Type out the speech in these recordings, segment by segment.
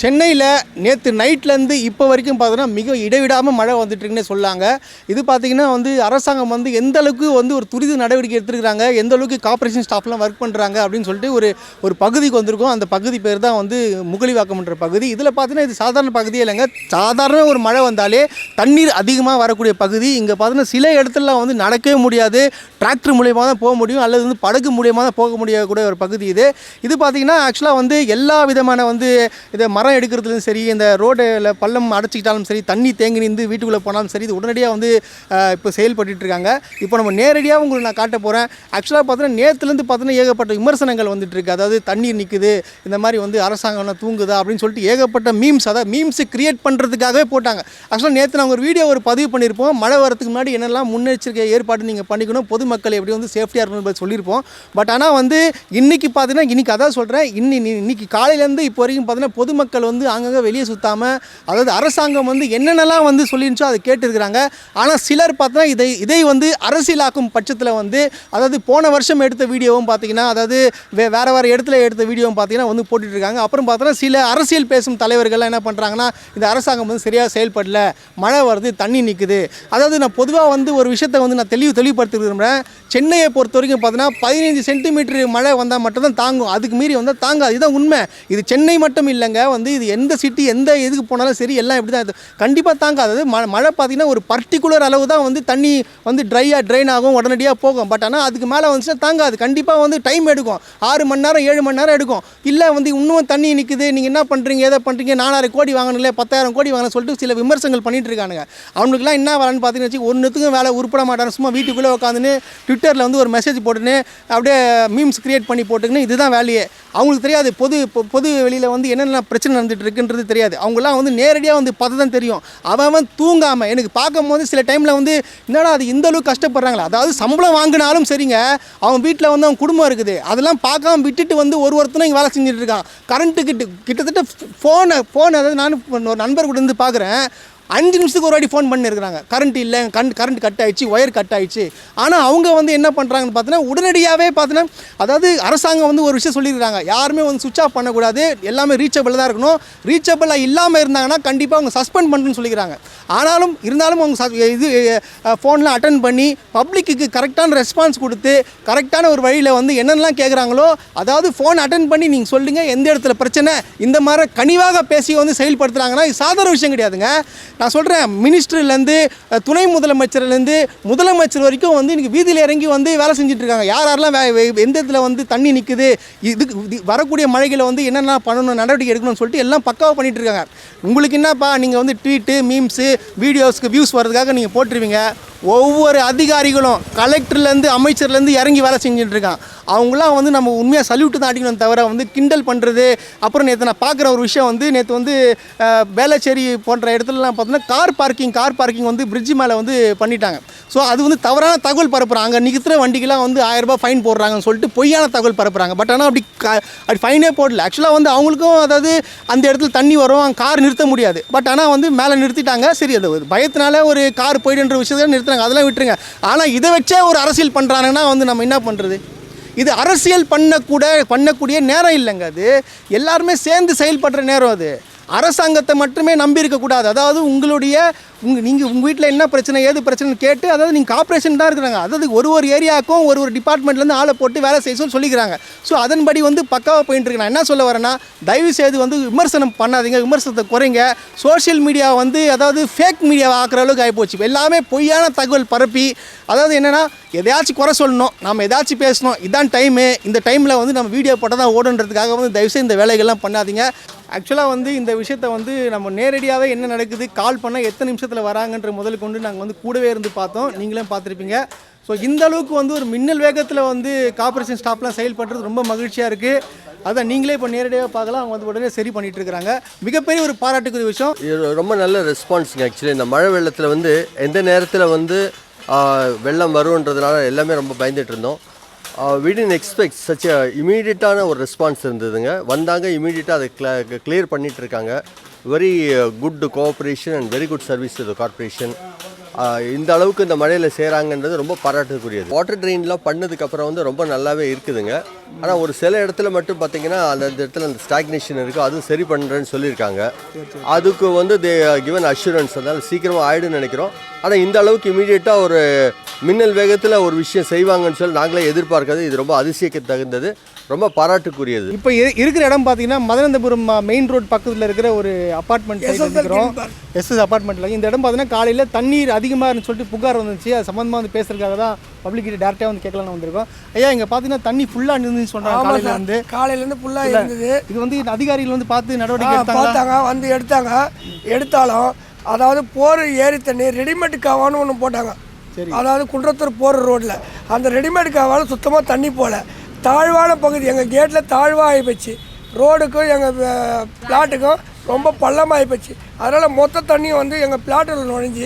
சென்னையில் நேற்று நைட்லேருந்து இப்போ வரைக்கும் பார்த்தீங்கன்னா மிக இடைவிடாமல் மழை வந்துட்டுருக்குன்னே சொல்லாங்க. இது பார்த்திங்கன்னா அரசாங்கம் எந்த அளவுக்கு ஒரு துரித நடவடிக்கை எடுத்துருக்காங்க, எந்த அளவுக்கு கார்ப்பரேஷன் ஸ்டாஃப்லாம் ஒர்க் பண்ணுறாங்க அப்படின்னு சொல்லிட்டு ஒரு பகுதிக்கு வந்திருக்கோம். அந்த பகுதி பேர் தான் முகலிவாக்கம்ன்ற பகுதி. இதில் பார்த்தீங்கன்னா இது சாதாரண பகுதியே இல்லைங்க. சாதாரண ஒரு மழை வந்தாலே தண்ணீர் அதிகமாக வரக்கூடிய பகுதி. இங்கே பார்த்தீங்கன்னா சில இடத்துலலாம் நடக்கவே முடியாது, டிராக்டர் மூலியமாக தான் போக முடியும், அல்லது படகு மூலியமாக தான் போக முடியக்கூடிய ஒரு பகுதி இது. இது பார்த்திங்கன்னா ஆக்சுவலாக எல்லா விதமான இதை மரம் எடுக்கிறதுலும் சரி, இந்த ரோடில் பள்ளம் அடைச்சிக்கிட்டாலும் சரி, தண்ணி தேங்கி நின்று வீட்டுக்குள்ளே போனாலும் சரி, இது உடனடியாக இப்போ செயல்பட்டு இருக்காங்க. இப்போ நம்ம நேரடியாக உங்களுக்கு நான் காட்ட போகிறேன். ஆக்சுவலாக பார்த்தீங்கன்னா நேற்றுலேருந்து பார்த்தீங்கன்னா ஏகப்பட்ட விமர்சனங்கள் வந்துட்டுருக்கு. அதாவது தண்ணீர் நிற்குது, இந்த மாதிரி அரசாங்கம்லாம் தூங்குதா அப்படின்னு சொல்லிட்டு ஏகப்பட்ட மீம்ஸ், அதாவது மீம்ஸு கிரியேட் பண்ணுறதுக்காகவே போட்டாங்க. ஆக்சுவலாக நேற்று நாங்கள் ஒரு வீடியோ பதிவு பண்ணியிருப்போம். மழை வரதுக்கு முன்னாடி என்னெல்லாம் முன்னெச்சரிக்கை ஏற்பாடு நீங்கள் பண்ணிக்கணும், பொதுமக்கள் எப்படி சேஃப்டியாக இருக்கணும் சொல்லியிருப்போம். பட் ஆனால் இன்றைக்கி பார்த்தீங்கன்னா இன்றைக்கி அதான் சொல்கிறேன், இன்னைக்கு காலையிலேருந்து இப்போ வரைக்கும் பார்த்தீங்கன்னா பொதுமக்கள் அங்கங்கே வெளியே சுற்றாமல், அதாவது அரசாங்கம் என்னென்னலாம் சொல்லிருந்துச்சோ அதை கேட்டுருக்குறாங்க. ஆனால் சிலர் பார்த்தா இதை அரசியலாக்கும் பட்சத்தில் அதாவது போன வருஷம் எடுத்த வீடியோவும் பார்த்தீங்கன்னா, அதாவது வேறு இடத்துல எடுத்த வீடியோவும் பார்த்தீங்கன்னா போட்டுட்ருக்காங்க. அப்புறம் பார்த்தோன்னா சில அரசியல் பேசும் தலைவர்கள்லாம் என்ன பண்ணுறாங்கன்னா, இந்த அரசாங்கம் சரியாக செயல்படல, மழை வருது, தண்ணி நிற்குது. அதாவது நான் பொதுவாக ஒரு விஷயத்தை நான் தெளிவுபடுத்திருக்கிறேன். சென்னையை பொறுத்த வரைக்கும் பார்த்தீங்கன்னா 15 சென்டிமீட்டர் மழை வந்தால் மட்டும்தான் தாங்கும், அதுக்கு மீறி தாங்காது. இதுதான் உண்மை. இது சென்னை மட்டும் இல்லைங்க, இது எந்த சிட்டி எந்த இதுக்கு போனாலும் சரி, எல்லாம் இப்படி தான். இது கண்டிப்பாக தாங்காது. மழை பார்த்திங்கன்னா ஒரு பர்டிகுலர் அளவு தான் தண்ணி ட்ரெயின் ஆகும், உடனடியாக போகும். பட் ஆனால் அதுக்கு மேலே வந்துச்சுன்னா தாங்காது. கண்டிப்பாக டைம் எடுக்கும், 6 மணி நேரம் 7 மணி நேரம் எடுக்கும். இல்லை இன்னும் தண்ணி நிற்குது, நீங்கள் என்ன பண்ணுறீங்க, எதை பண்ணுறீங்க, 4000 கோடி வாங்கணுங்களே, 10,000 கோடி வாங்கணும் சொல்லிட்டு சில விமர்சனங்கள் பண்ணிட்டு இருக்கானுங்க. அவங்களுக்குலாம் என்ன வரேன்னு பார்த்தீங்கன்னு வச்சு ஒன்றுத்துக்கும் வேலை உருப்பட மாட்டாங்க. சும்மா வீட்டுக்குள்ளே உட்காந்துன்னு ட்விட்டரில் ஒரு மெசேஜ் போட்டுன்னு அப்படியே மீம்ஸ் கிரியேட் பண்ணி போட்டுக்குன்னு இதுதான் வேலையே. அவங்களுக்கு தெரியாது பொது வெளியில் என்னென்ன பிரச்சனை நடந்துட்டு இருக்குன்றது தெரியாது. அவங்களாம் நேரடியாக பார்த்து தான் தெரியும். அவன் தூங்காமல் எனக்கு பார்க்கும்போது சில டைமில் என்னடா அது இந்த அளவுக்கு கஷ்டப்படுறாங்களா. அதாவது சம்பளம் வாங்கினாலும் சரிங்க, அவன் வீட்டில் அவன் குடும்பம் இருக்குது, அதெல்லாம் பார்க்காம விட்டுட்டு ஒருத்தனும் இங்கே வேலை செஞ்சுட்டு இருக்கான். கரண்ட்டு கிட்டத்தட்ட ஃபோன் அதாவது நான் ஒரு நண்பர் கூட பார்க்குறேன், 5 நிமிஷத்துக்கு ஒரு வாட்டி ஃபோன் பண்ணியிருக்கிறாங்க. கரண்ட் இல்லை, கரண்ட் கட் ஆகிடுச்சு, ஒயர் கட் ஆகிடுச்சு. ஆனால் அவங்க என்ன பண்ணுறாங்கன்னு பார்த்தீங்கன்னா உடனடியாகவே பார்த்தீங்கன்னா, அதாவது அரசாங்கம் ஒரு விஷயம் சொல்லியிருக்காங்க, யாருமே சுவிட்ச் ஆஃப் பண்ணக்கூடாது, எல்லாமே ரீச்சபிள் தான் இருக்கணும். ரீச்சபிளாக இல்லாமல் இருந்தாங்கன்னா கண்டிப்பாக அவங்க சஸ்பெண்ட் பண்ணுறேன்னு சொல்லிக்கிறாங்க. இருந்தாலும் அவங்க இது ஃபோன்லாம் அட்டன் பண்ணி பப்ளிக்கு கரெக்டான ரெஸ்பான்ஸ் கொடுத்து கரெக்டான ஒரு வழியில் என்னென்னலாம் கேட்குறாங்களோ, அதாவது ஃபோன் அட்டன் பண்ணி நீங்கள் சொல்லுங்கள் எந்த இடத்துல பிரச்சனை, இந்த மாதிரி கனிவாக பேசி செயல்படுத்துகிறாங்கன்னா இது சாதாரண விஷயம் கிடையாதுங்க. நான் சொல்கிறேன், மினிஸ்டர்லேருந்து துணை முதலமைச்சர்லேருந்து முதலமைச்சர் வரைக்கும் இன்றைக்கி வீதியில் இறங்கி வேலை செஞ்சுட்ருக்காங்க. யாரெல்லாம் எந்த இடத்துல தண்ணி நிற்குது, இதுக்கு வரக்கூடிய மழைகளை என்னென்ன பண்ணணும், நடவடிக்கை எடுக்கணும்னு சொல்லிட்டு எல்லாம் பக்காவாக பண்ணிகிட்டு இருக்காங்க. உங்களுக்கு என்னப்பா, நீங்கள் ட்வீட்டு மீம்ஸு வீடியோஸ்க்கு வியூஸ் வர்றதுக்காக நீங்கள் போட்டுருவீங்க. ஒவ்வொரு அதிகாரிகளும் கலெக்டர்லேருந்து அமைச்சர்லேருந்து இறங்கி வேலை செஞ்சுட்ருக்கான். அவங்களாம் நம்ம உண்மையாக சல்யூட்டு தான் அடிக்கணும் தவிர கிண்டல் பண்ணுறது. அப்புறம் நேற்று நான் பார்க்குற ஒரு விஷயம் நேற்று வேளச்சேரி போன்ற இடத்துலலாம் பார்த்தோன்னா கார் பார்க்கிங் பிரிட்ஜ் மேலே பண்ணிட்டாங்க. ஸோ அது தவறான தகவல் பரப்புகிறாங்க. அங்கே நிற்கிற வண்டிக்கெலாம் 1000 ரூபாய் ஃபைன் போடுறாங்கன்னு சொல்லிட்டு பொய்யான தகவல் பரப்புகிறாங்க. பட் ஆனால் அப்படி ஃபைனே போடல. ஆக்சுவலாக அவங்களுக்கும் அதாவது அந்த இடத்துல தண்ணி வரும், கார் நிறுத்த முடியாது. பட் ஆனால் மேலே நிறுத்திட்டாங்க. சரி, அது பயத்தினால ஒரு கார் போய்டுன்ற விஷயத்தை நிறுத்துறாங்க, அதெல்லாம் விட்டுருங்க. ஆனால் இதை வச்சே ஒரு அரசியல் பண்ணுறாங்கன்னா நம்ம என்ன பண்ணுறது? இது அரசியல் பண்ணக்கூடிய நேரம் இல்லைங்க. அது எல்லாருமே சேர்ந்து செயல்படுற நேரம். அது அரசாங்கத்தை மட்டுமே நம்பி இருக்கக்கூடாது. அதாவது நீங்கள் உங்கள் வீட்டில் என்ன பிரச்சனை ஏது பிரச்சனைன்னு கேட்டு, அதாவது நீங்கள் கார்ப்பரேஷன் தான் இருக்கிறாங்க, அதாவது ஒரு ஏரியாவுக்கும் ஒரு டிபார்ட்மெண்ட்லேருந்து ஆளை போட்டு வேலை செய்ய சொல்லிக்கிறாங்க. ஸோ அதன்படி பக்காவாக போயிட்டு இருக்கு. நான் என்ன சொல்ல வரேன்னா, தயவு செய்து விமர்சனம் பண்ணாதீங்க, விமர்சனத்தை குறைங்க. சோஷியல் மீடியா அதாவது ஃபேக் மீடியாவை ஆக்குற அளவுக்கு ஆகிப்போச்சு. எல்லாமே பொய்யான தகவல் பரப்பி, அதாவது என்னென்னா எதையாச்சும் குறை சொல்லணும், நம்ம எதாச்சும் பேசணும், இதான் டைமு, இந்த டைமில் நம்ம வீடியோ போட்டால் தான் ஓடுன்றதுக்காக தயவுசெய்து இந்த வேலைகள்லாம் பண்ணாதீங்க. ஆக்சுவலாக இந்த விஷயத்தை நம்ம நேரடியாகவே என்ன நடக்குது, கால் பண்ணால் எத்தனை நிமிஷத்தில் வராங்கன்ற முதல் கொண்டு நாங்கள் கூடவே இருந்து பார்த்தோம், நீங்களும் பார்த்துருப்பீங்க. ஸோ இந்த அளவுக்கு ஒரு மின்னல் வேகத்தில் கார்ப்பரேஷன் ஸ்டாஃப்லாம் செயல்படுறது ரொம்ப மகிழ்ச்சியாக இருக்குது. அதான் நீங்களே இப்போ நேரடியாக பார்க்கலாம், அவங்க உடனே சரி பண்ணிகிட்டு இருக்கிறாங்க. மிகப்பெரிய ஒரு பாராட்டுக்குரிய விஷயம். ரொம்ப நல்ல ரெஸ்பான்ஸுங்க. ஆக்சுவலி இந்த மழை வெள்ளத்தில் எந்த நேரத்தில் வெள்ளம் வருன்றதுனால எல்லாமே ரொம்ப பயந்துட்டு இருந்தோம். we didn't expect such a இமீடியட்டான ஒரு ரெஸ்பான்ஸ் இருந்ததுங்க. வந்தாங்க, இமீடியட்டாக அதை கிளியர் பண்ணிகிட்டு இருக்காங்க. Very good cooperation and very good service to the corporation. இந்த அளவுக்கு இந்த மழையில் செய்கிறாங்கன்றது ரொம்ப பாராட்டுக்குரியது. வாட்டர் ட்ரெயின்லாம் பண்ணதுக்கப்புறம் வந்து ரொம்ப நல்லாவே இருக்குதுங்க. ஆனால் ஒரு சில இடத்துல மட்டும் பார்த்தீங்கன்னா அந்த இடத்துல அந்த ஸ்டாக்னேஷன் இருக்குது, அதுவும் சரி பண்ணுறேன்னு சொல்லியிருக்காங்க. அதுக்கு வந்து தே கிவன் அஷூரன்ஸ், அதனால் சீக்கிரமாக ஆகிடுன்னு நினைக்கிறோம். ஆனால் இந்த அளவுக்கு இமீடியட்டாக ஒரு மின்னல் வேகத்தில் ஒரு விஷயம் செய்வாங்கன்னு சொல்லி நாங்களே எதிர்பார்க்காது. இது ரொம்ப அதிசயக்கு தகுந்தது, ரொம்ப பாராட்டுக்குரியது. இப்போ இருக்கிற இடம் பார்த்தீங்கன்னா மதனந்தபுரம் மெயின் ரோட் பக்கத்தில் இருக்கிற ஒரு அப்பார்ட்மெண்ட் இருக்கிறோம், எஸ்எஸ் அப்பார்ட்மெண்ட்டில். இந்த இடம் பார்த்தீங்கன்னா காலையில் தண்ணீர் அதிகமாக இருந்துன்னு சொல்லிட்டு புகார் வந்துச்சு. அது சம்மந்தமாக வந்து பேசுறதுக்காக தான் பப்ளிக்கிட்ட டேரெக்டாக வந்து கேட்கலான்னு வந்திருக்கோம். ஐயா, இங்கே பார்த்தீங்கன்னா தண்ணி ஃபுல்லாக இருந்துன்னு சொல்கிறாங்க. காலையிலேருந்து ஃபுல்லாக இருந்தது. இது வந்து அதிகாரிகள் வந்து பார்த்து நடவடிக்கை பார்த்தாங்க, வந்து எடுத்தாலும் அதாவது போர் ஏரி தண்ணி ரெடிமேட் காவான்னு ஒன்று போட்டாங்க. அதாவது குன்றத்தூர் போகிற ரோட்டில் அந்த ரெடிமேட் காவால் சுத்தமாக தண்ணி போகல. தாழ்வான பகுதி எங்கள் கேட்டில் தாழ்வாக ஆகிப்போச்சு. ரோடுக்கும் எங்கள் பிளாட்டுக்கும் ரொம்ப பள்ளமாகி போச்சு. அதனால் மொத்த தண்ணியும் வந்து எங்கள் பிளாட்டில் நுழைஞ்சி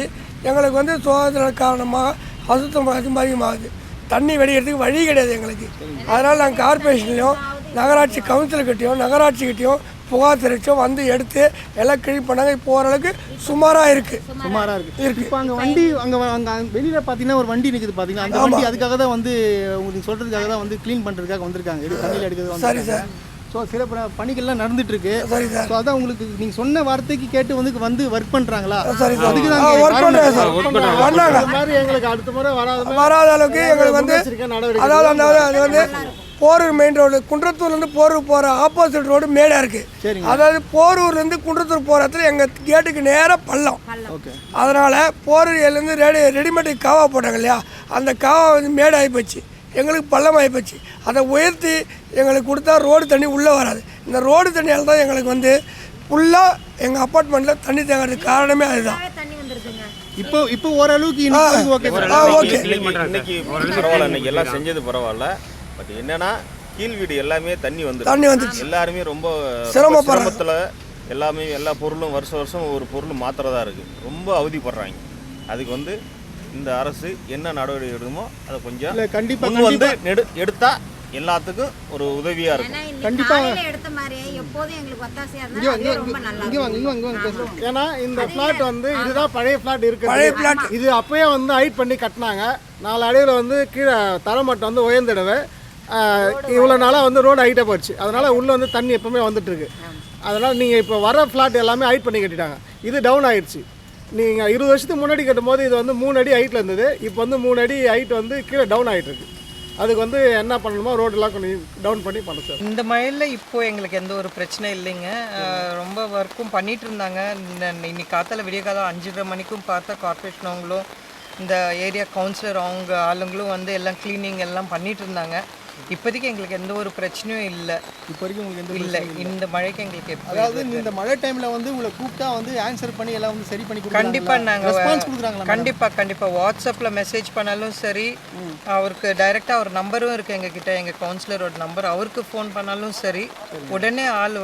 எங்களுக்கு வந்து சோதனை காரணமாக அசுத்தம் அதிகமாகுது. தண்ணி வெடிக்கிறதுக்கு வழி கிடையாது எங்களுக்கு. அதனால் நாங்கள் கார்பரேஷன்லையும் நகராட்சி கவுன்சில்கிட்டையும் நகராட்சிக்கிட்டையும் புகார் தெரிவித்தோம். வந்து எடுத்து எல்லாம் கிளீன் பண்ணாங்க. இப்போ ஓரளவுக்கு சுமாராக இருக்குது. இப்போ அங்கே வண்டி அங்கே வெளியில் பார்த்தீங்கன்னா ஒரு வண்டி நிற்குது பார்த்தீங்கன்னா, அந்த வண்டி அதுக்காக தான் வந்து உங்களுக்கு சொல்கிறதுக்காக தான் வந்து க்ளீன் பண்ணுறதுக்காக வந்திருக்காங்க. இது தண்ணியில் எடுக்கிறது. சரி சார். ஸோ சில பணிகள்லாம் நடந்துட்டு இருக்கு. சரி சார். ஸோ அதான் உங்களுக்கு நீங்கள் சொன்ன வார்த்தைக்கு கேட்டு வந்து ஒர்க் பண்ணுறாங்களா? சரி சார். அதுக்கு தான் ஒர்க் பண்ணுறாங்க சார். பண்ணாங்க. மாதிரி எங்களுக்கு அடுத்த முறை வராத அளவுக்கு எங்களுக்கு வந்து அதாவது அது வந்து போரூர் மெயின் ரோடு குன்றத்தூர்லேருந்து போரூர் போகிற ஆப்போசிட் ரோடு மேடாக இருக்குது. அதாவது போரூர்லேருந்து குன்றத்தூர் போகிற இடத்துல எங்கள் கேட்டுக்கு நேராக பள்ளம். அதனால் போரூர்லேருந்து ரெடிமேட் காவா போட்டாங்க இல்லையா, அந்த காவா வந்து மேடாகி போச்சு, எங்களுக்கு பள்ளமாகி போச்சு. அதை உயர்த்தி எங்களுக்கு கொடுத்தா ரோடு தண்ணி உள்ளே வராது. இந்த ரோடு தண்ணியால் தான் எங்களுக்கு வந்து ஃபுல்லாக எங்கள் அப்பார்ட்மெண்ட்டில் தண்ணி தேங்கிறதுக்கு காரணமே அதுதான். இப்போ ஓரளவுக்கு ஓகே இன்னைக்கு பரவாயில்ல, இன்னைக்கு எல்லாம் செஞ்சது பரவாயில்ல. பட் என்னன்னா கீழ் வீடு எல்லாமே தண்ணி வந்துருச்சு. எல்லாருமே ரொம்ப சிரமத்தில் எல்லாமே எல்லா பொருளும் வருஷம் ஒரு பொருள் மாத்திரதா இருக்குது. ரொம்ப அவதிப்படுறாங்க. அதுக்கு வந்து இந்த அரசு என்ன நடவடிக்கை எடுக்குமோ அதை கொஞ்சம் கண்டிப்பாக வந்து எடுத்தா எல்லாத்துக்கும் ஒரு உதவியா இருக்கும். கண்டிப்பா எடுத்த மாதிரி எப்போதும் எங்களுக்கு ஒத்தாசையா இருந்தா ரொம்ப நல்லா. ஏன்னா இந்த பிளாட் வந்து இதுதான் பழைய பிளாட் இருக்கு. இது அப்பயே வந்து ஹைட் பண்ணி கட்டினாங்க. 4 அடியில் வந்து கீழே தரமட்டம் வந்து உயர்ந்துடவே இவ்வளோ நாளாக வந்து ரோடு ஹைட்டாக போச்சு. அதனால் உள்ளே வந்து தண்ணி எப்போவுமே வந்துட்டுருக்கு. அதனால் நீங்கள் இப்போ வர ஃப்ளாட் எல்லாமே ஹைட் பண்ணி கட்டிட்டாங்க. இது டவுன் ஆகிடுச்சு. நீங்கள் 20 வருஷத்துக்கு முன்னாடி கட்டும்போது இது வந்து 3 அடி ஹைட்டில் இருந்தது. இப்போ வந்து 3 அடி ஹைட் வந்து கீழே டவுன் ஆகிட்டுருக்கு. அதுக்கு வந்து என்ன பண்ணணுமோ ரோடெல்லாம் கொஞ்சம் டவுன் பண்ணி பண்ண சார். இந்த மழையில் இப்போது எங்களுக்கு எந்த ஒரு பிரச்சனை இல்லைங்க. ரொம்ப ஒர்க்கும் பண்ணிகிட்டு இருந்தாங்க. இன்னைக்கு காத்தால விடிய காலம் 5:30 மணிக்கும் பார்த்தா கார்பரேஷன் அவங்களும் இந்த ஏரியா கவுன்சிலர் அவங்க ஆளுங்களும் வந்து எல்லாம் க்ளீனிங் எல்லாம் பண்ணிகிட்டு இருந்தாங்க. இப்போதைக்கு எங்களுக்கு எந்த ஒரு பிரச்சனையும் இல்லை. இப்போ வரைக்கும் உங்களுக்கு இல்லை. இந்த மழைக்கு எங்களுக்கு அதாவது இந்த மழை டைமில் வந்து உங்களை கூப்பிட்டா வந்து ஆன்சர் பண்ணி எல்லாம் வந்து சரி பண்ணி கண்டிப்பாக நாங்கள் ரெஸ்பான்ஸ் கொடுக்குறாங்களா? கண்டிப்பாக வாட்ஸ்அப்பில் மெசேஜ் பண்ணாலும் சரி, அவருக்கு டைரெக்டாக அவர் நம்பரும் இருக்குது எங்ககிட்ட, எங்கள் கவுன்சிலரோட நம்பர். அவருக்கு ஃபோன் பண்ணாலும் சரி, உடனே ஆள்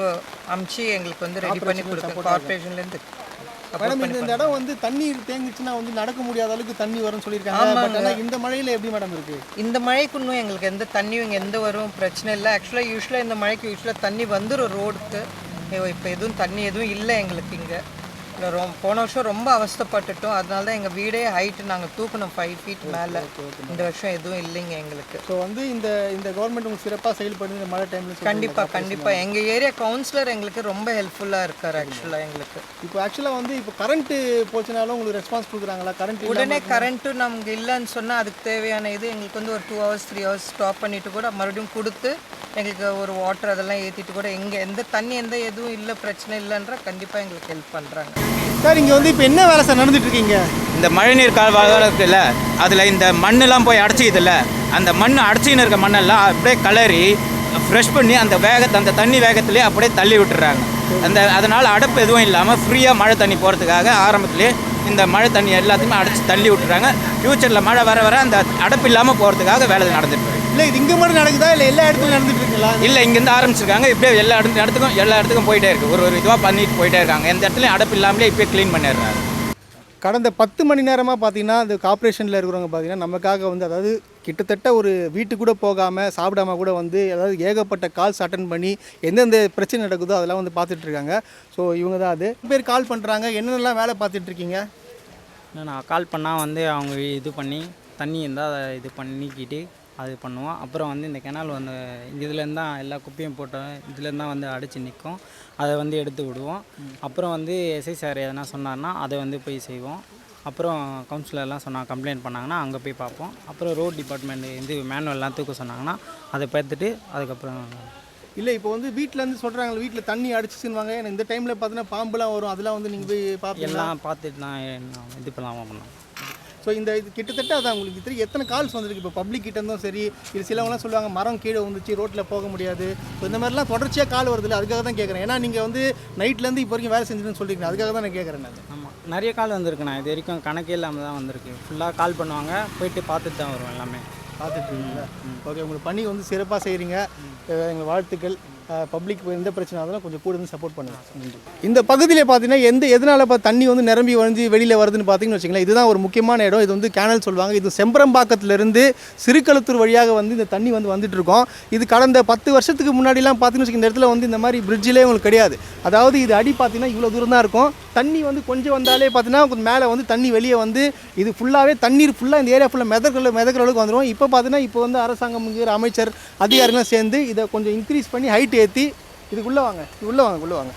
அமுச்சு எங்களுக்கு வந்து ரெடி பண்ணி கொடுக்கும் கார்பரேஷன்லேருந்து. மேடம், இந்த இடம் வந்து தண்ணீர் தேங்கிச்சுன்னா வந்து நடக்க முடியாத அளவுக்கு தண்ணி வரும்னு சொல்லியிருக்காங்க. பட் ஆனால் இந்த மழையில் எப்படி மேடம் இருக்குது? இந்த மழைக்கு இன்னும் எங்களுக்கு எந்த தண்ணியும் இங்கே எந்த வரும் பிரச்சனை இல்லை. யூஸ்வலாக இந்த மழைக்கு தண்ணி வந்துடும் ரோடுக்கு. இப்போ எதுவும் தண்ணி எதுவும் இல்லை எங்களுக்கு இங்கே. போன வருஷம் ரொம்ப அவஸ்தைப்பட்டுட்டோம். அதனால தான் எங்கள் வீடே ஹைட்டு நாங்கள் தூக்கணும் 5 ஃபீட் மேலே. இந்த வருஷம் எதுவும் இல்லைங்க எங்களுக்கு. ஸோ வந்து இந்த கவர்மெண்ட் உங்களுக்கு சிறப்பாக செயல்படுது இந்த மழை டைமில். கண்டிப்பாக எங்கள் ஏரியா கவுன்சிலர் எங்களுக்கு ரொம்ப ஹெல்ப்ஃபுல்லாக இருக்கார் ஆக்சுவலாக எங்களுக்கு. இப்போ ஆக்சுவலாக வந்து இப்போ கரண்ட்டு போச்சுனாலும் உங்களுக்கு ரெஸ்பான்ஸ் கொடுக்குறாங்களா? உடனே கரண்ட்டு நமக்கு இல்லைன்னு சொன்னால் அதுக்கு தேவையான இது எங்களுக்கு வந்து ஒரு 2 hours 3 hours ஸ்டாப் பண்ணிவிட்டு கூட மறுபடியும் கொடுத்து எங்களுக்கு ஒரு வாட்டர் அதெல்லாம் ஏற்றிட்டு கூட எந்த தண்ணி எதுவும் இல்லை பிரச்சனை இல்லைன்ற கண்டிப்பாக எங்களுக்கு ஹெல்ப் பண்ணுறாங்க. சார், இங்கே வந்து இப்போ என்ன வேலை சார் நடந்துட்டு இருக்கீங்க? இந்த மழைநீர் கால்வாய் இருக்குல்ல, அதில் இந்த மண்ணெல்லாம் போய் அடைச்சிக்குதுல்ல, அந்த மண் அடைச்சின்னு இருக்க மண்ணெல்லாம் அப்படியே கலரி ஃப்ரெஷ் பண்ணி அந்த தண்ணி வேகத்துலேயே அப்படியே தள்ளி விட்டுறாங்க. அதனால் அடைப்பு எதுவும் இல்லாமல் ஃப்ரீயாக மழை தண்ணி போகிறதுக்காக ஆரம்பத்துலேயே இந்த மழை தண்ணி எல்லாத்தையுமே அடைச்சி தள்ளி விட்டுறாங்க. ஃப்யூச்சரில் மழை வர அந்த அடைப்பு இல்லாமல் போகிறதுக்காக வேலை நடந்துட்டு இருக்கு. இல்லை, இது இங்கே மட்டும் நடக்குதா இல்லை எல்லா இடத்துலையும் நடந்துட்டு இருக்குங்களா? இல்லை, இங்கேருந்து ஆரம்பிச்சிருக்காங்க. இப்படியே எல்லா இடத்துக்கும் போயிட்டே இருக்குது. ஒரு இதுவாக பண்ணிட்டு போயிட்டே இருக்காங்க. எந்த இடத்துலையும் அடைப்பு இல்லாமலே இப்போ க்ளீன் பண்ணிடுறாங்க. கடந்த 10 மணி நேரமாக பார்த்தீங்கன்னா இந்த கார்ப்பரேஷனில் இருக்கிறவங்க பார்த்தீங்கன்னா நமக்காக வந்து அதாவது கிட்டத்தட்ட ஒரு வீட்டுக்கு கூட போகாமல் சாப்பிடாம கூட வந்து அதாவது ஏகப்பட்ட கால்ஸ் அட்டன் பண்ணி எந்தெந்த பிரச்சனை நடக்குதோ அதெல்லாம் வந்து பார்த்துட்ருக்காங்க. ஸோ இவங்க தான் அது பேர் கால் பண்ணுறாங்க. என்னென்னலாம் வேலை பார்த்துட்ருக்கீங்க? நான் கால் பண்ணால் வந்து அவங்க இது பண்ணி தண்ணி இருந்தால் அதை இது பண்ணிக்கிட்டு அது பண்ணுவோம். அப்புறம் வந்து இந்த கெனால் வந்து இதுலேருந்து தான் எல்லா குப்பையும் போட்டோம், இதுலேருந்து தான் வந்து அடைச்சி நிற்கும், அதை வந்து எடுத்து விடுவோம். அப்புறம் வந்து எஸ்ஐ சார் எதனா சொன்னார்னா அதை வந்து போய் செய்வோம். அப்புறம் கவுன்சிலர்லாம் கம்ப்ளைண்ட் பண்ணாங்கன்னா அங்கே போய் பார்ப்போம். அப்புறம் ரோட் டிபார்ட்மெண்ட் இது மேனுவல்லாம் தூக்க சொன்னாங்கன்னா அதை பார்த்துட்டு அதுக்கப்புறம் இல்லை இப்போ வந்து வீட்டிலேருந்து சொல்கிறாங்க வீட்டில் தண்ணி அடிச்சுச்சுன்னுவாங்க. ஏன்னா இந்த டைமில் பார்த்தீங்கன்னா பாம்புலாம் வரும், அதெல்லாம் வந்து நீங்கள் போய் பார்ப்பீங்களா? எல்லாம் பார்த்துட்டு தான் இது பண்ணலாம். ஸோ இந்த இது கிட்டத்தட்ட அதான் உங்களுக்கு தெரியும் எத்தனை கால்ஸ் வந்துருக்கு இப்போ பப்ளிக் கிட்டேருந்தும் சரி. இது சிலவங்களாம் சொல்லுவாங்க மரம் கீழே வந்துச்சு ரோட்டில் போக முடியாது. ஸோ இந்த மாதிரிலாம் தொடர்ச்சியாக கால் வருதில்ல, அதுக்காக தான் கேட்குறேன். ஏன்னா நீங்கள் வந்து நைட்லேருந்து இப்போ வரைக்கும் வேலை செஞ்சுன்னு சொல்லியிருக்கீங்க, அதுக்காக தான் நான் கேட்குறேன். நான் ஆமாம், நிறைய கால் வந்திருக்குண்ணா, இது வரைக்கும் கணக்கே இல்லாமல் தான் வந்திருக்கு. ஃபுல்லாக கால் பண்ணுவாங்க, போயிட்டு பார்த்துட்டு தான் வருவோம் எல்லாமே. பார்த்துட்ருக்கீங்களா? ஓகே, உங்களுக்கு பணி வந்து சிறப்பாக செய்கிறீங்க, எங்கள் வாழ்த்துக்கள். பப்ளிக் எந்த பிரச்சனை ஆகுதுன்னா கொஞ்சம் கூட வந்து சப்போர்ட் பண்ணுங்கள். இந்த பகுதியில் பார்த்தீங்கன்னா எதனால் தண்ணி வந்து நிரம்பி வழிஞ்சு வெளியில் வருதுன்னு பார்த்தீங்கன்னு வச்சுங்களேன், இதுதான் ஒரு முக்கியமான இடம். இது வந்து கேனல் சொல்லுவாங்க. இது செம்பரம்பாக்கத்திலிருந்து சிறுக்களத்தூர் வழியாக வந்து இந்த தண்ணி வந்து வந்துட்டு இருக்கோம். இது கடந்த 10 வருஷத்துக்கு முன்னாடிலாம் பார்த்தீங்கன்னு வச்சுக்கோங்க, இந்த இடத்துல வந்து இந்த மாதிரி பிரிட்ஜிலே உங்களுக்கு கிடையாது. அதாவது இது அடி பார்த்தீங்கன்னா இவ்வளோ தூரம் தான் இருக்கும். தண்ணி வந்து கொஞ்சம் வந்தாலே பார்த்தீங்கன்னா கொஞ்சம் மேலே வந்து தண்ணி வெளியே வந்து இது ஃபுல்லாகவே தண்ணீர் ஃபுல்லாக இந்த ஏரியா ஃபுல்லாக மிதக்கிற அளவுக்கு வந்துடும். இப்போ பார்த்தீங்கன்னா இப்போ வந்து அரசாங்கம் அமைச்சர் அதிகாரிகளும் சேர்ந்து இதை கொஞ்சம் இன்க்ரீஸ் பண்ணி ஹைட் ஏற்றி இதுக்குள்ளே வாங்க, உள்ளே வாங்க.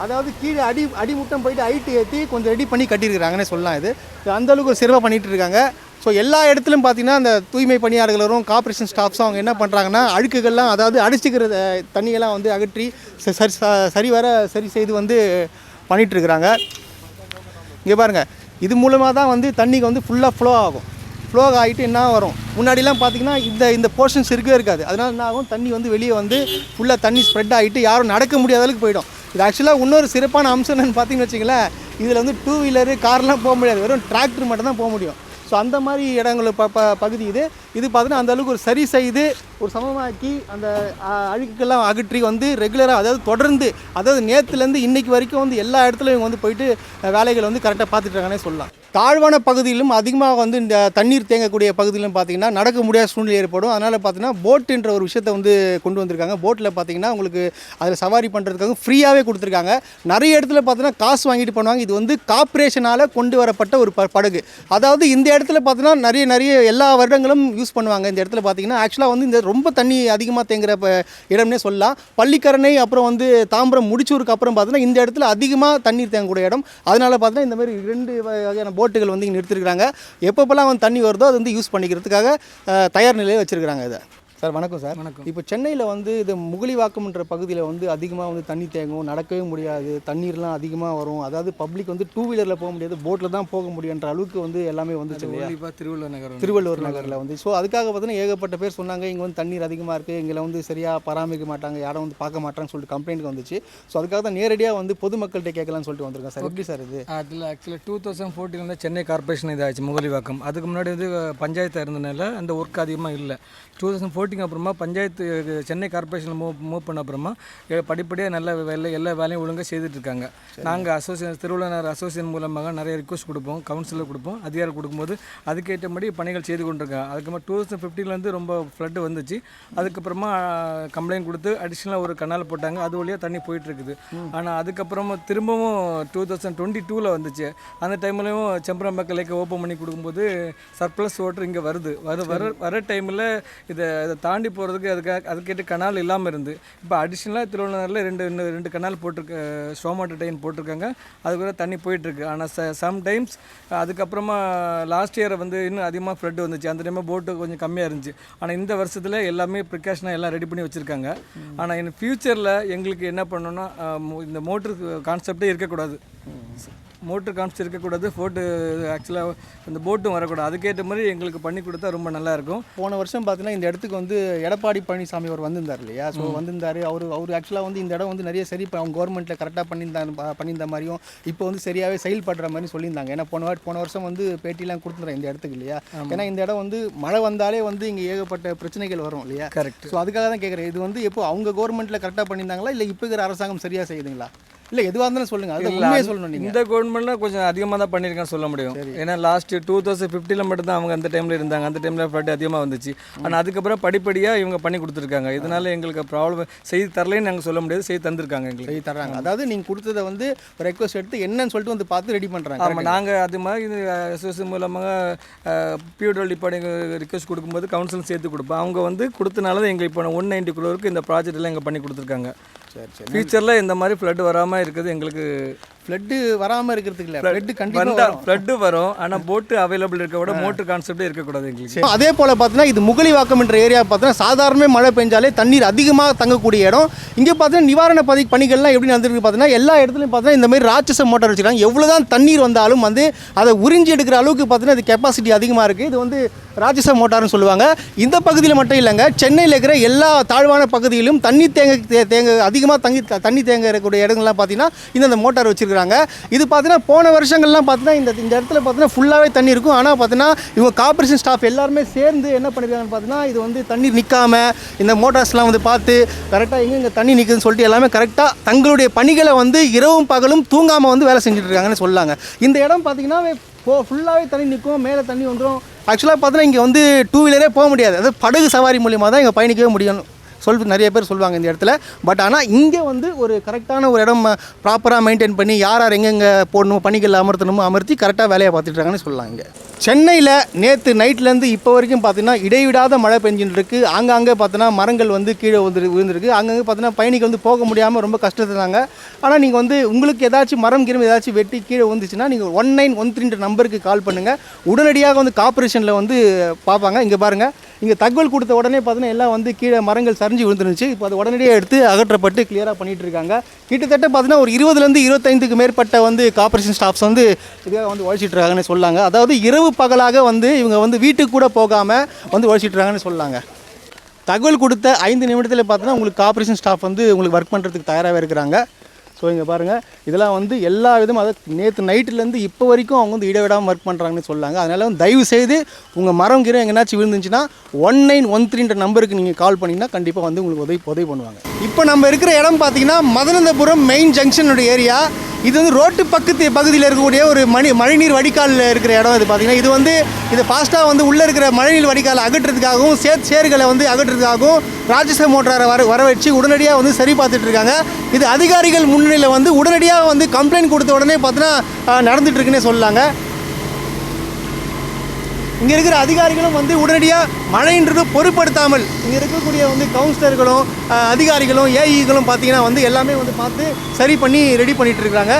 அதாவது கீழே அடிமுட்டம் போயிட்டு ஹைட்டு ஏற்றி கொஞ்சம் ரெடி பண்ணி கட்டியிருக்கிறாங்கன்னே சொல்லலாம். இது அந்தளவுக்கு ஒரு சிறப்பாக பண்ணிகிட்டு இருக்காங்க. ஸோ எல்லா இடத்துலையும் பார்த்தீங்கன்னா அந்த தூய்மை பணியாளர்களும் கார்ப்பரேஷன் ஸ்டாஃப்ஸும் அவங்க என்ன பண்ணுறாங்கன்னா அழுக்குகள்லாம் அதாவது அடிச்சுக்கிற தண்ணியெல்லாம் வந்து அகற்றி சரி செய்து வந்து பண்ணிகிட்ருக்குறாங்க. இங்கே பாருங்கள், இது மூலமாக தான் வந்து தண்ணிக்கு வந்து ஃபுல்லாக ஃப்ளோ ஆகும். ஃப்ளோ ஆகிட்டு என்ன வரும், முன்னாடிலாம் பார்த்திங்கன்னா இந்த போர்ஷன்ஸ் இருக்கவே இருக்காது. அதனால் என்ன ஆகும், தண்ணி வந்து வெளியே வந்து ஃபுல்லாக தண்ணி ஸ்ப்ரெட் ஆகிட்டு யாரும் நடக்க முடியாத அளவுக்கு போயிடும். இது ஆக்சுவலாக இன்னொரு சிறப்பான அம்சம் என்னென்னு பார்த்தீங்கன்னு வச்சிங்களேன், இதில் வந்து 2 வீலரு கார்லாம் போக முடியாது, வெறும் டிராக்டர் மட்டும் தான் போக முடியும். ஸோ அந்த மாதிரி இடங்கள் பகுதி இது பார்த்தீங்கன்னா அந்த அளவுக்கு ஒரு சரி செய்து ஒரு சமமாக்கி அந்த அழுக்குக்கெல்லாம் அகற்றி வந்து ரெகுலராக அதாவது தொடர்ந்து அதாவது நேற்றுலேருந்து இன்றைக்கி வரைக்கும் வந்து எல்லா இடத்துலையும் வந்து போயிட்டு வேலைகளை வந்து கரெக்டாக பார்த்துட்ருக்காங்கன்னே சொல்லலாம். தாழ்வான பகுதியிலும் அதிகமாக வந்து இந்த தண்ணீர் தேங்கக்கூடிய பகுதியிலும் பார்த்திங்கன்னா நடக்க முடியாத சூழ்நிலை ஏற்படும். அதனால் பார்த்திங்கன்னா போட்டுன்ற ஒரு விஷயத்தை வந்து கொண்டு வந்திருக்காங்க. போட்டில் பார்த்திங்கன்னா உங்களுக்கு அதில் சவாரி பண்ணுறதுக்காக ஃப்ரீயாகவே கொடுத்துருக்காங்க. நிறைய இடத்துல பார்த்திங்கன்னா காசு வாங்கிட்டு பண்ணுவாங்க. இது வந்து கார்ப்பரேஷனால் கொண்டு வரப்பட்ட ஒரு படகு. அதாவது இந்த இடத்துல பார்த்திங்கன்னா நிறைய எல்லா வருடங்களும் யூஸ் பண்ணுவாங்க. இந்த இடத்துல பார்த்திங்கன்னா ஆக்சுவலாக வந்து இந்த ரொம்ப தண்ணி அதிகமாக தேங்குற இடம்னே சொல்லலாம். பள்ளிக்கரணை அப்புறம் வந்து தாம்பரம் முடிச்சூருக்கு அப்புறம் பார்த்திங்கன்னா இந்த இடத்துல அதிகமாக தண்ணீர் தேங்கக்கூடிய இடம். அதனால் பார்த்திங்கன்னா இந்த மாதிரி 2 வகையான போட்டுகள் வந்து இங்கே நிறுத்திருக்கிறாங்க. எப்பப்பெல்லாம் வந்து தண்ணி வருதோ அது வந்து யூஸ் பண்ணிக்கிறதுக்காக தயார் நிலையில் வச்சுருக்கிறாங்க. இதை சார் வணக்கம் சார். வணக்கம். இப்போ சென்னையில் வந்து இது முகலிவாக்கம்ன்ற பகுதியில் வந்து அதிகமாக வந்து தண்ணி தேங்கும், நடக்கவே முடியாது, தண்ணீர்லாம் அதிகமாக வரும். அதாவது பப்ளிக் வந்து 2 வீலரில் போக முடியாது, போட்டில் தான் போக முடியுன்ற அளவுக்கு வந்து எல்லாமே வந்துச்சு இல்லையா திருவள்ளுவர் நகரில் வந்து. ஸோ அதுக்காக பார்த்தீங்கன்னா ஏகப்பட்ட பேர் சொன்னாங்க இங்கே வந்து தண்ணீர் அதிகமாக இருக்குது, இங்கே வந்து சரியாக பராமரிக்க மாட்டாங்க, யாரும் வந்து பார்க்க மாட்டாங்கன்னு சொல்லிட்டு கம்ப்ளைண்ட் வந்துச்சு. ஸோ அதுக்காக தான் நேரடியாக வந்து பொதுமக்கள்கிட்ட கேட்கலாம்னு சொல்லிட்டு வந்திருக்கேன் சார். எப்படி சார் இது? அதில் ஆக்சுவலாக 2014 வந்து சென்னை கார்ப்பரேஷன் இதாச்சு முகலிவாக்கம். அதுக்கு முன்னாடி வந்து பஞ்சாயத்து இருந்தனால அந்த ஒர்க் அதிகமாக இல்லை. 2014 அப்புறமா பஞ்சாயத்து சென்னை கார்ப்பரேஷன் மூவ் பண்ண அப்புறமா படிப்படியாக நல்ல எல்லா வேலையும் ஒழுங்காக செய்துட்ருக்காங்க. நாங்கள் திருவள்ளுவர் அசோசியேஷன் மூலமாக நிறைய ரிக்வஸ்ட் கொடுப்போம், கவுன்சிலர் கொடுப்போம், அதிகாரம் கொடுக்கும்போது அதுக்கேற்றபடி பணிகள் செய்து கொண்டிருக்காங்க. அதுக்கப்புறமா 2015 ரொம்ப ஃப்ளட்டு வந்துச்சு. அதுக்கப்புறமா கம்ப்ளைண்ட் கொடுத்து அடிஷ்னலாக ஒரு கனால் போட்டாங்க, அது வழியாக தண்ணி போயிட்டுருக்குது. ஆனால் அதுக்கப்புறமா திரும்பவும் 2022 வந்துச்சு. அந்த டைம்லையும் செம்பரம்பாக்கம் லேக்கை ஓப்பன் பண்ணி கொடுக்கும்போது சர்ப்ளஸ் வாட்டர் இங்கே வர டைமில் இதை தாண்டி போகிறதுக்கு அதுக்கேற்ற கனால் இல்லாமல் இருந்து இப்போ அடிஷ்னலாக திருவள்ளுவரில் 2 கனால் போட்டிருக்கு, ஸ்டோமாட்டர் டைன் போட்டிருக்காங்க. அதுக்கு தண்ணி போயிட்டுருக்கு. ஆனால் சம்டைம்ஸ் அதுக்கப்புறமா லாஸ்ட் இயர் வந்து இன்னும் அதிகமாக ஃப்ளட் வந்துச்சு. அந்த டைமில் போட்டு கொஞ்சம் கம்மியாக இருந்துச்சு. ஆனால் இந்த வருஷத்தில் எல்லாமே ப்ரிகாஷனாக எல்லாம் ரெடி பண்ணி வச்சுருக்காங்க. ஆனால் இன் ஃப்யூச்சரில் எங்களுக்கு என்ன பண்ணணும்னா இந்த மோட்ரு கான்செப்டே இருக்கக்கூடாது, மோட்ரு கான்செப்ட் இருக்கக்கூடாது, போட்டு ஆக்சுவலாக இந்த போட்டும் வரக்கூடாது. அதுக்கேற்ற மாதிரி எங்களுக்கு பண்ணி கொடுத்தா ரொம்ப நல்லாயிருக்கும். போன வருஷம் பார்த்தீங்கன்னா இந்த இடத்துக்கு வந்து எடப்பாடி பழனிசாமி அவர் வந்திருந்தார் இல்லையா? ஸோ வந்திருந்தார். அவர் ஆக்சுவலாக வந்து இந்த இடம் வந்து நிறைய சரி அவங்க கவர்மெண்ட்டில் கரெக்டாக பண்ணியிருந்த மாதிரியும் இப்போ வந்து சரியாகவே செயல்படுற மாதிரி சொல்லியிருந்தாங்க. ஏன்னா போன வருஷம் வந்து பேட்டிலாம் கொடுத்துருந்தேன் இந்த இடத்துக்கு இல்லையா? ஏன்னா இந்த இடம் வந்து மழை வந்தாலே வந்து இங்கே ஏகப்பட்ட பிரச்சனைகள் வரும் இல்லையா? கரெக்ட். ஸோ அதுக்காக தான் கேட்குறேன், இது வந்து எப்போ அவங்க கவர்மெண்ட்டில் கரெக்டாக பண்ணியிருந்தாங்களா இல்லை இப்போ இருக்கிற அரசாங்கம் சரியாக செய்யுதுங்களா? இல்லை எதுவாக இருந்தாலும் சொல்லுங்கள், அது இல்ல, உண்மையை சொல்லணும் நீங்கள். இந்த கவர்மெண்ட்ல கொஞ்சம் அதிகமாக தான் பண்ணியிருக்கான்னு சொல்ல முடியும். ஏன்னா லாஸ்ட் 2015 மட்டும் தான் அவங்க அந்த டைமில் இருந்தாங்க. அந்த டைமில் ஃப்ளட் அதிகமாக வந்துச்சு. ஆனால் அதுக்கப்புறம் படிப்படியாக இவங்க பண்ணி கொடுத்துருக்காங்க. இதனால எங்களுக்கு ப்ராப்ளம் செய்து தரலைன்னு நாங்கள் சொல்ல முடியாது, செய்து தந்திருக்காங்க எங்களுக்கு. செய்து தர்றாங்க. அதாவது நீங்கள் கொடுத்ததை வந்து ரெக்வஸ்ட் எடுத்து என்னன்னு சொல்லிட்டு வந்து பார்த்து ரெடி பண்ணுறாங்க. ஆமாம், நாங்கள் அது மாதிரி இது அசோசியேஷன் மூலமாக பியூடல் டிபார்ட்மெண்ட் ரிக்வஸ்ட் கொடுக்கும்போது கவுன்சில் சேர்த்து கொடுப்போம். அவங்க வந்து கொடுத்தனால தான் எங்களுக்கு இப்போ 190 crore இந்த ப்ராஜெக்ட் எல்லாம் எங்கள் பண்ணி கொடுத்துருக்காங்க. ஃபியூச்சரில் இந்த மாதிரி ஃப்ளட் வராமல் இருக்குது எங்களுக்கு. ஃப்ளட்டு வராமல் இருக்கிறதுக்கு இல்லை, ஃப்ளட்டு கண்டிப்பாக ஃப்ளட்டு வரும். ஆனால் போட்டு அவைலபிள் இருக்க விட மோட்டர் கான்செப்டே இருக்கக்கூடாது எங்களுக்கு. அதே போல் பார்த்தீங்கன்னா இது முகலிவாக்கம் என்ற ஏரியா பார்த்தீங்கன்னா சாதாரண மழை பெஞ்சாலே தண்ணீர் அதிகமாக தங்கக்கூடிய இடம். இங்கே பார்த்தீங்கன்னா நிவாரண பணிகள்லாம் எப்படி நடந்துருக்கு பார்த்தீங்கன்னா எல்லா இடத்துலையும் பார்த்தீங்கன்னா இந்த மாதிரி ராட்சச மோட்டார் வச்சுருக்காங்க. எவ்வளோ தான் தண்ணீர் வந்தாலும் வந்து அதை உறிஞ்சி எடுக்கிற அளவுக்கு பார்த்தீங்கன்னா இது கெப்பாசிட்டி அதிகமாக இருக்குது. இது வந்து ராட்சச மோட்டார்னு சொல்லுவாங்க. இந்த பகுதியில் மட்டும் இல்லைங்க, சென்னையில் இருக்கிற எல்லா தாழ்வான பகுதியிலும் தண்ணி அதிகமாக தண்ணி தேங்க இருக்கக்கூடிய இடங்கள்லாம் பார்த்தீங்கன்னா இந்த மோட்டார் வச்சுருக்காங்க. இது பார்த்தீங்கன்னா போன வருஷங்கள்லாம் பார்த்தீங்கன்னா இந்த இடத்துல பார்த்தீங்கன்னா ஃபுல்லாகவே தண்ணி இருக்கும். ஆனால் பார்த்தீங்கன்னா இவங்க கார்பரேஷன் ஸ்டாஃப் எல்லாருமே சேர்ந்து என்ன பண்ணியிருக்காங்கன்னு பார்த்தீங்கன்னா இது வந்து தண்ணீர் நிற்காம இந்த மோட்டார்ஸ்லாம் வந்து பார்த்து கரெக்டாக எங்கே தண்ணி நிற்குதுன்னு சொல்லிட்டு எல்லாமே கரெக்டாக தங்களுடைய பணிகளை வந்து இரவும் பகலும் தூங்காமல் வந்து வேலை செஞ்சுட்டு இருக்காங்கன்னு சொல்லாங்க. இந்த இடம் பார்த்தீங்கன்னா ஃபுல்லாகவே தண்ணி நிற்கும், மேலே தண்ணி வந்துடும். ஆக்சுவலாக பார்த்தீங்கன்னா இங்கே வந்து 2 வீலரே போக முடியாது, அதாவது படகு சவாரி மூலியமாக தான் இங்கே பயணிக்கவே முடியும் நிறைய பேர் சொல்லுவாங்க இந்த இடத்துல. பட் ஆனால் இங்கே வந்து ஒரு கரெக்டான ஒரு இடம் ப்ராப்பராக மெயின்டைன் பண்ணி யார் எங்கெங்கே போடணும் பணிகள் அமர்த்தி கரெக்டாக வேலையை பார்த்துட்டு இருக்காங்கன்னு சொல்லலாம். இங்கே சென்னையில் நேற்று நைட்லேருந்து இப்போ வரைக்கும் பார்த்தீங்கன்னா இடைவிடாத மழை பெஞ்சுட்டு இருக்குது. ஆங்காங்கே பார்த்தீங்கன்னா மரங்கள் வந்து கீழே விழுந்துருக்கு. அங்கங்கே பார்த்தீங்கன்னா பயணிகள் வந்து போக முடியாமல் ரொம்ப கஷ்டத்துறாங்க. ஆனால் நீங்கள் வந்து உங்களுக்கு ஏதாச்சும் மரம் ஏதாச்சும் வெட்டி கீழே வந்துச்சுன்னா நீங்கள் 1913 நம்பருக்கு கால் பண்ணுங்கள். உடனடியாக வந்து கார்பரேஷனில் வந்து பார்ப்பாங்க. இங்கே பாருங்கள், இங்கே தகவல் கொடுத்த உடனே பார்த்தீங்கன்னா எல்லாம் வந்து கீழே மரங்கள் சரிஞ்சு விழுந்துருந்துச்சு. இப்போ அது உடனடியாக எடுத்து அகற்றப்பட்டு கிளியராக பண்ணிகிட்டு இருக்காங்க. கிட்டத்தட்ட பார்த்தீங்கன்னா ஒரு 20லேருந்து 25க்கு மேற்பட்ட வந்து கார்பரேஷன் ஸ்டாஃப்ஸ் வந்து இதுக்காக வந்து உழைச்சிட்டு இருக்காங்கன்னு சொல்லாங்க. அதாவது இரவு பகலாக வந்து இவங்க வந்து வீட்டுக்கு கூட போகாமல் வந்து உழைச்சிட்டு இருக்காங்கன்னு சொல்லாங்க. தகவல் கொடுத்த 5 நிமிடத்தில் பார்த்தீங்கன்னா உங்களுக்கு கார்பரேஷன் ஸ்டாஃப் வந்து உங்களுக்கு ஒர்க் பண்ணுறதுக்கு தயாராகவே இருக்கிறாங்க. ஸோ இங்கே பாருங்கள், இதெல்லாம் வந்து எல்லா விதமும் அதாவது நேற்று நைட்டுலேருந்து இப்போ வரைக்கும் அவங்க வந்து இடைவிடாமல் ஒர்க் பண்ணுறாங்கன்னு சொல்லாங்க. அதனால் வந்து தயவு செய்து உங்கள் மரம் எங்கேனாச்சும் விழுந்துச்சுன்னா 1913 நம்பருக்கு நீங்கள் கால் பண்ணிங்கன்னா கண்டிப்பாக வந்து உங்களுக்கு உதவி பண்ணுவாங்க. இப்போ நம்ம இருக்கிற இடம் பார்த்தீங்கன்னா மதனந்தபுரம் மெயின் ஜங்ஷனுடைய ஏரியா. இது வந்து ரோட்டு பகுதியில் இருக்கக்கூடிய ஒரு மழைநீர் வடிகாலில் இருக்கிற இடம். இது பார்த்தீங்கன்னா இது வந்து இது ஃபாஸ்ட்டாக வந்து உள்ளே இருக்கிற மழைநீர் வடிகாலை அகற்றுறதுக்காகவும் சேறுகளை வந்து அகற்றுறதுக்காகவும் ராட்சச மோட்டாரை வர வச்சு உடனடியாக வந்து சரி பார்த்துட்டு இருக்காங்க. இது அதிகாரிகள் முன்னிலையில் வந்து உடனடியாக வந்து கம்ப்ளைண்ட் கொடுத்த உடனே பார்த்தீங்கன்னா நடந்துகிட்ருக்குன்னே சொல்லலாங்க. இங்கே இருக்கிற அதிகாரிகளும் வந்து உடனடியாக மழைன்றது பொருட்படுத்தாமல் இங்கே இருக்கக்கூடிய வந்து கவுன்சிலர்களும் அதிகாரிகளும் ஏஇகளும் பார்த்தீங்கன்னா வந்து எல்லாமே வந்து பார்த்து சரி பண்ணி ரெடி பண்ணிகிட்டு இருக்கிறாங்க.